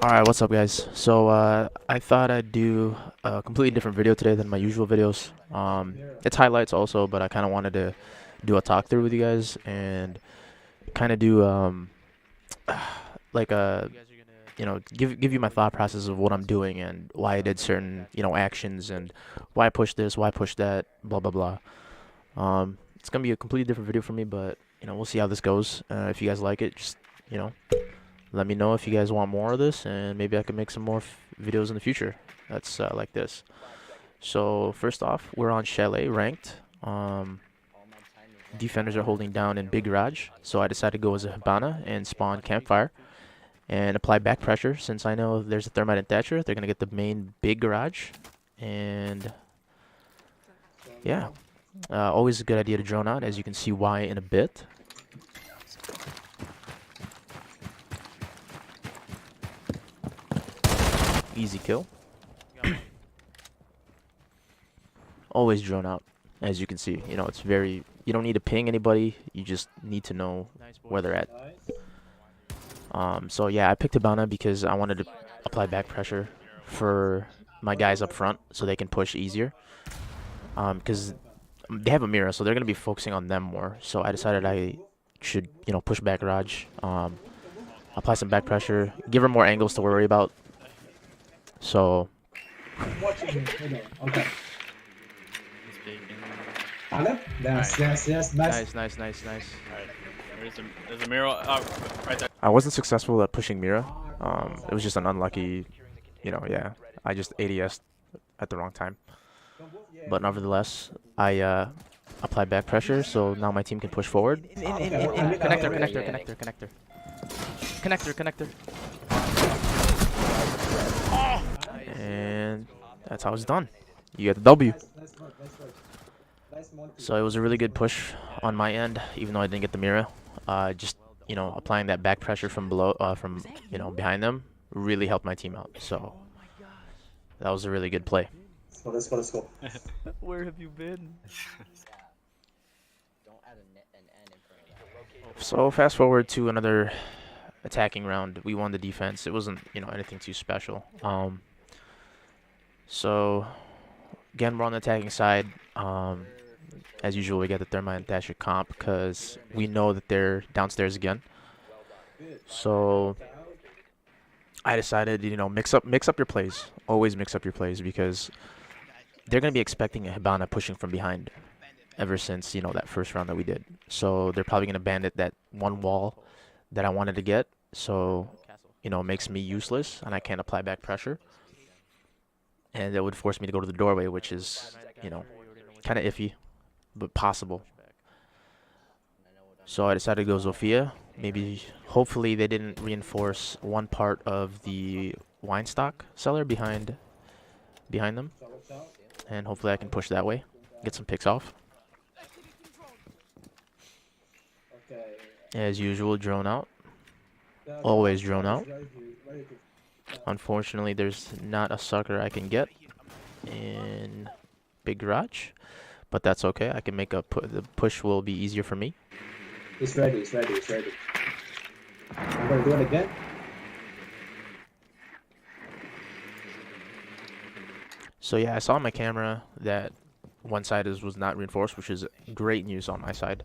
Alright, what's up guys? So I thought I'd do a completely different video today than my usual videos. It's highlights also, but I kind of wanted to do a talk through with you guys and kind of do like a give you my thought process of what I'm doing and why I did certain actions and why I pushed this, why I pushed that, blah blah blah. It's gonna be a completely different video for me, but we'll see how this goes. If you guys like it, just you know let me know if you guys want more of this, and maybe I can make some more videos in the future that's like this. So first off, we're on Chalet ranked. Defenders are holding down in Big Garage, so I decided to go as a Hibana and spawn Campfire and apply back pressure. Since I know there's a Thermite and Thatcher, they're gonna get the main Big Garage, and yeah, always a good idea to drone out, as you can see why in a bit. Easy kill. Always drone out, as you can see. It's very, you don't need to ping anybody, you just need to know where they're at. So yeah, I picked Hibana because I wanted to apply back pressure for my guys up front so they can push easier. Because they have a Mira, so they're going to be focusing on them more. So I decided I should, push back Raj, apply some back pressure, give her more angles to worry about. So Okay. Yes, nice. nice. Alright. There's a mirror right there. I wasn't successful at pushing Mira. It was just an unlucky, yeah. I just ADS'd at the wrong time. But nevertheless, I applied back pressure, so now my team can push forward. In. Connector. And that's how it's done. You get the W. So it was a really good push on my end, even though I didn't get the Mira. Just applying that back pressure from below, from behind them, really helped my team out. So that was a really good play. Let's go. Where have you been? So fast forward to another attacking round. We won the defense. It wasn't anything too special. So again, we're on the attacking side. As usual, we get the Thermite and Thatcher comp because we know that they're downstairs again. So I decided, mix up your plays. Always mix up your plays, because they're gonna be expecting a Hibana pushing from behind ever since that first round that we did. So they're probably gonna bandit that one wall that I wanted to get. So it makes me useless and I can't apply back pressure, and that would force me to go to the doorway, which is kind of iffy, but possible. So I decided to go Zofia. Hopefully they didn't reinforce one part of the wine stock cellar behind them, and hopefully I can push that way, get some picks off. As usual, drone out. Always drone out. Unfortunately, there's not a sucker I can get in Big Garage, but that's okay. I can make the push will be easier for me. It's ready. I'm gonna do it again. So yeah, I saw on my camera that one side was not reinforced, which is great news on my side.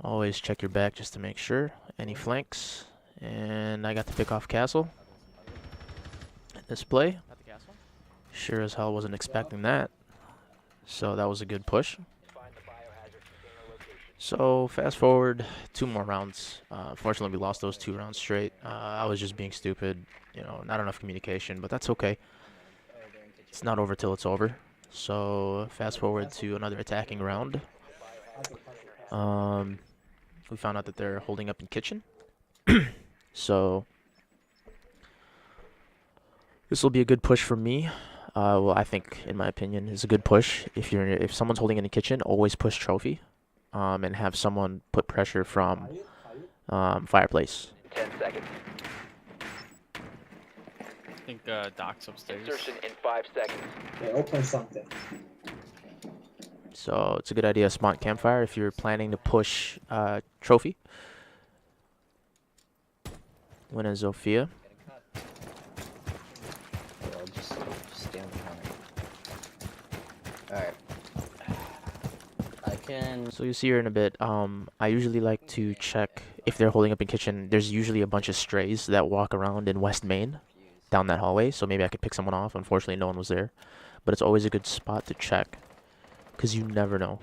Always check your back just to make sure. Any flanks. And I got to pick off Castle. This play. Sure as hell wasn't expecting that. So that was a good push. So fast forward 2 more rounds. Unfortunately, we lost those 2 rounds straight. I was just being stupid. Not enough communication, but that's okay. It's not over till it's over. So fast forward to another attacking round. We found out that they're holding up in kitchen. So this will be a good push for me. Well, I think, in my opinion, is a good push. If someone's holding in the kitchen, always push trophy, and have someone put pressure from fireplace. 10 seconds. I think Doc's upstairs. Insertion in 5 seconds. Yeah, open something. So it's a good idea to spawn Campfire if you're planning to push trophy. Went as Zofia. I'll just stay on the counter. Alright. I can... So you'll see here in a bit. I usually like to check if they're holding up in kitchen. There's usually a bunch of strays that walk around in West Main down that hallway, so maybe I could pick someone off. Unfortunately, no one was there. But it's always a good spot to check, because you never know.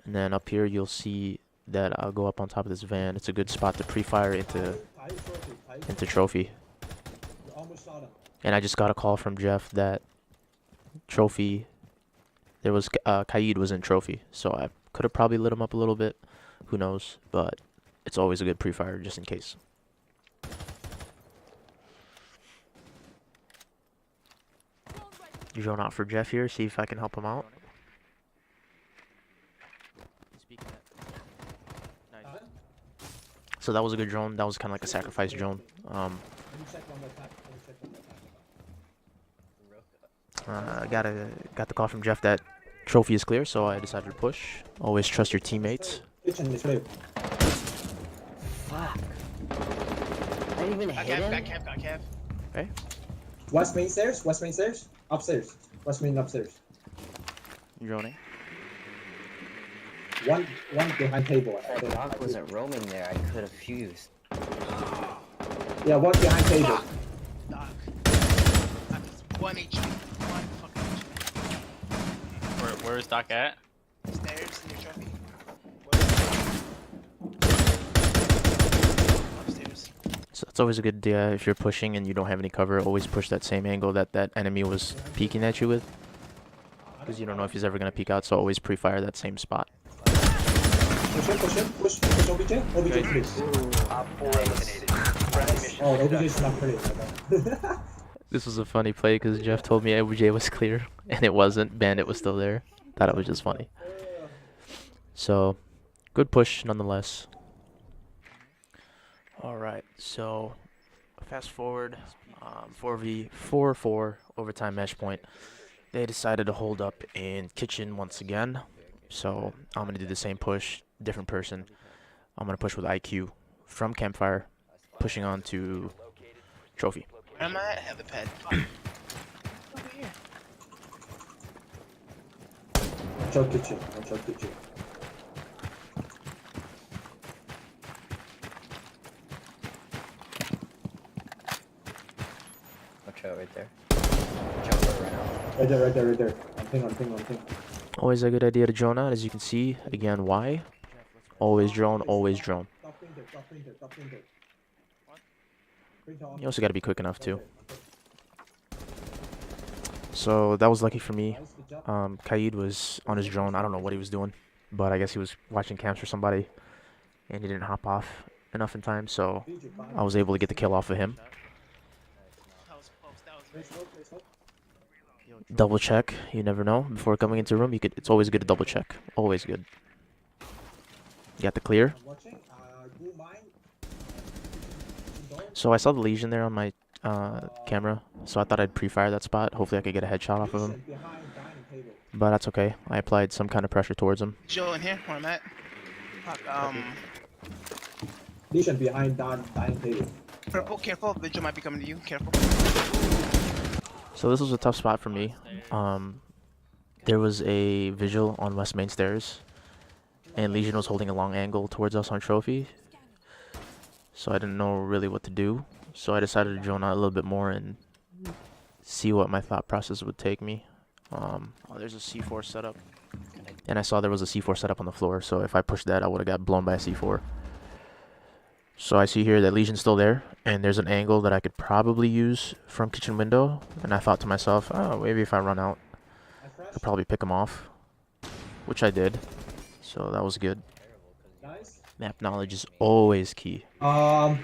And then up here, you'll see that I'll go up on top of this van. It's a good spot to pre-fire into Trophy. You almost shot him. And I just got a call from Jeff that Trophy, there was, Kaid was in Trophy. So I could have probably lit him up a little bit. Who knows? But it's always a good pre-fire just in case. Drone out for Jeff here, see if I can help him out. So that was a good drone. That was kind of like a sacrifice drone. Let me check one more time. Let me check one more time. Got the call from Jeff that Trophy is clear, so I decided to push. Always trust your teammates. Kitchen is clear. Fuck. I didn't even hit him? Got Kev. West main stairs. West main stairs. Upstairs. West main upstairs. Droning. One behind table. If that rock wasn't roaming there, I could have fused. Yeah, one behind table. Doc. One HP. One fucking Where is Doc at? HP. Stairs near Trophy. Upstairs. So it's always a good idea if you're pushing and you don't have any cover. Always push that same angle that that enemy was peeking at you with, because you don't know if he's ever gonna peek out. So always pre-fire that same spot. Push him. Push OBJ. OBJ please. Oh, OBJ is not clear. This was a funny play because Jeff told me OBJ was clear and it wasn't. Bandit was still there. Thought it was just funny. So, good push nonetheless. Alright, so fast forward, 4v4 overtime match point. They decided to hold up in kitchen once again. So I'm going to do the same push, different person. I'm going to push with IQ from Campfire, pushing on to Trophy. Where am I at? Have the pad. Fuck. Over here. Watch out kitchen. Watch out kitchen. Watch out right there. Watch out right now. Right there. On ping. Always a good idea to drone out, as you can see. Again, why? Always drone, always drone. Top printer. You also got to be quick enough too. So that was lucky for me. Kaid was on his drone. I don't know what he was doing, but I guess he was watching camps for somebody, and he didn't hop off enough in time, so I was able to get the kill off of him. That was close. That was Double check. You never know. Before coming into a room, it's always good to double check. Always good. You got the clear. So I saw the Legion there on my camera, so I thought I'd pre-fire that spot. Hopefully I could get a headshot off of him. But that's okay. I applied some kind of pressure towards him. Joe in here, where I'm at. Fuck, Legion behind dining table. Purple, careful. Vigil might be coming to you. Careful. So this was a tough spot for me. There was a Vigil on West Main Stairs, and Legion was holding a long angle towards us on Trophy. So I didn't know really what to do. So I decided to drone out a little bit more and see what my thought process would take me. Oh, there's a C4 setup. And I saw there was a C4 setup on the floor, so if I pushed that, I would have got blown by a C4. So I see here that Legion's still there, and there's an angle that I could probably use from kitchen window. And I thought to myself, oh, maybe if I run out, I could probably pick him off. Which I did. So that was good. Map knowledge is always key. OBJ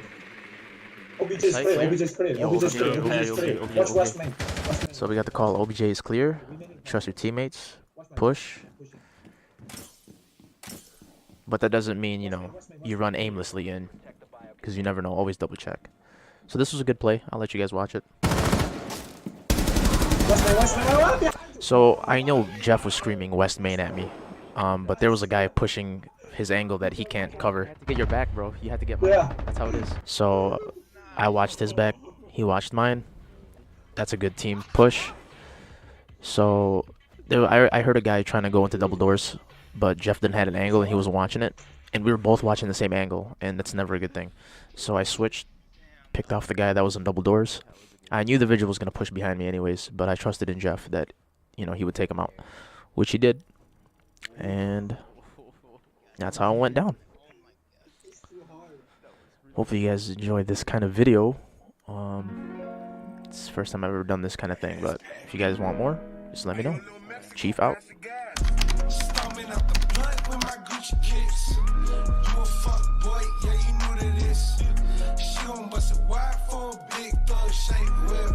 is clear. OBJ is clear. Yo, OBJ is clear. okay, OBJ is okay, clear. okay, Watch okay. West main. So we got the call. OBJ is clear. Trust your teammates. Push. But that doesn't mean, you know, you run aimlessly in, because you never know. Always double check. So this was a good play. I'll let you guys watch it. West main. So I know Jeff was screaming West Main at me, but there was a guy pushing his angle that he can't cover. You had to get your back, bro. You had to get mine. Yeah. That's how it is. So I watched his back. He watched mine. That's a good team push. So I heard a guy trying to go into double doors, but Jeff didn't have an angle and he wasn't watching it. And we were both watching the same angle, and that's never a good thing. So I switched, picked off the guy that was in double doors. I knew the vigil was going to push behind me anyways, but I trusted in Jeff that, you know, he would take him out, which he did. And that's how it went down. Hopefully you guys enjoyed this kind of video. It's the first time I've ever done this kind of thing, but if you guys want more, just let me know. Chief out. Stomping out the blunt with my Gucci kicks. You a fuck boy, yeah, you knew that this. She gon' bust it wide for a big thug shape. Well,